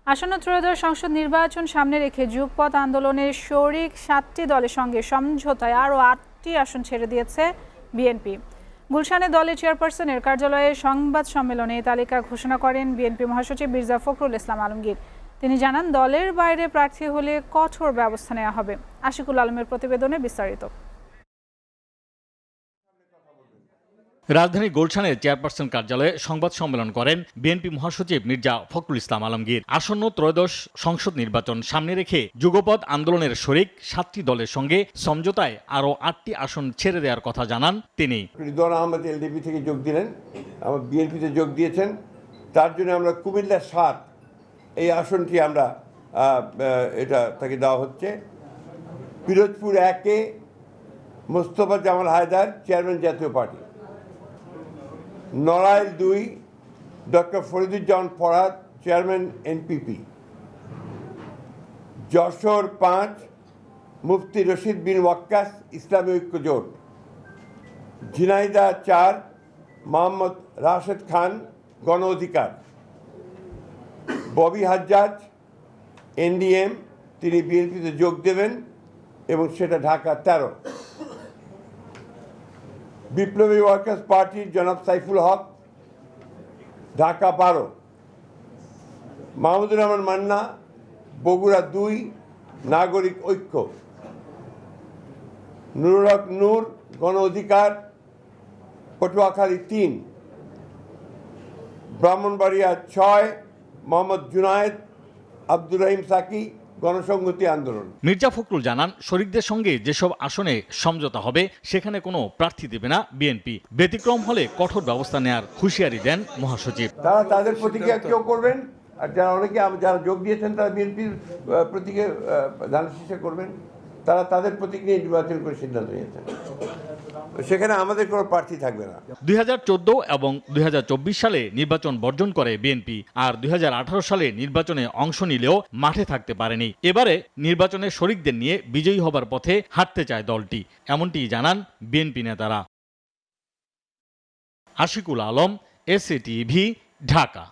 আসন্ন ত্রয়োদশ সংসদ নির্বাচন সামনে রেখে যুগপৎ আন্দোলনের শরিক ৭টি দলের সঙ্গে সমঝোতায় আরও ৮টি আসন ছেড়ে দিয়েছে বিএনপি। গুলশানে দলের চেয়ারপারসনের কার্যালয়ে সংবাদ সম্মেলনে এই তালিকা ঘোষণা করেন বিএনপি মহাসচিব মির্জা ফখরুল ইসলাম আলমগীর। তিনি জানান, দলের বাইরে প্রার্থী হলে কঠোর ব্যবস্থা নেওয়া হবে। আশিকুল আলমের প্রতিবেদনে বিস্তারিত। রাজধানী গুলশানের চেয়ারপারসন কার্যালয়ে সংবাদ সম্মেলন করেন বিএনপি মহাসচিব মির্জা ফখরুল ইসলাম আলমগীর। আসন্ন ত্রয়োদশ সংসদ নির্বাচন সামনে রেখে যুগপৎ আন্দোলনের শরিক ৭টি দলের সঙ্গে সমঝোতায় আরও ৮টি আসন ছেড়ে দেওয়ার কথা জানান তিনি। রিদওয়ান আহমেদ এলডিপি থেকে যোগ দিলেন, আমার বিএনপিতে যোগ দিয়েছেন। তার জন্য আমরা কুমিল্লা ৭ এই আসনটি আমরা এটা তাকে দেওয়া হচ্ছে। পিরোজপুর ১-এ মোস্তফা জামাল হায়দার, চেয়ারম্যান জাতীয় party. Narail ২ doctor Fariduzzaman Farhad, chairman NPP. Jessore ৫ মুফতি রশিদ বিন ওয়াক্কাস, ইসলামী ঐক্য জোট। ঝিনাইদহ ৪ মোহাম্মদ রাশেদ খান, গণ অধিকার। ববি হাজ্জাজ এনডিএম, তিনি বিএনপিতে যোগ দেবেন এবং সেটা ঢাকা ১৩। বিপ্লবী ওয়ার্কার্স পার্টির জনাব সাইফুল হক, ঢাকা ১২। মাহমুদুর রহমান মান্না, বগুড়া ২ নাগরিক ঐক্য। নুরুল হক নূর, গণ অধিকার, পটুয়াখালী ৩। ব্রাহ্মণবাড়িয়া ৬ মোহাম্মদ জুনায়েদ আব্দুর রহিম সাকি, গণসংহতি আন্দোলন। মির্জা ফখরুল জানান, শরিকদের সঙ্গে যেসব আসনে সমঝোতা হবে সেখানে কোনো প্রার্থী দেবে না বিএনপি। ব্যতিক্রম হলে কঠোর ব্যবস্থা নেওয়ার হুঁশিয়ারি দেন মহাসচিব। তারা তাদের প্রতিক্রিয়া কেউ করবেন, আর যারা যোগ দিয়েছেন তারা বিএনপির প্রতীকে ধান শীষে করবেন। তারা তাদের প্রতীক নিয়ে নির্বাচন করে সিদ্ধান্ত নিয়েছেন। সেখানে আমাদের কোনো প্রার্থী থাকবে না। ২০১৪ এবং ২০২৪ সালে নির্বাচন বর্জন করে বিএনপি, আর ২০১৮ সালে নির্বাচনে অংশ নিলেও মাঠে থাকতে পারেনি। এবারে নির্বাচনে শরিকদের নিয়ে বিজয়ী হবার পথে হাঁটতে চায় দলটি, এমনটি জানান বিএনপি নেতারা। আশিকুল আলম, এসএটিভি, ঢাকা।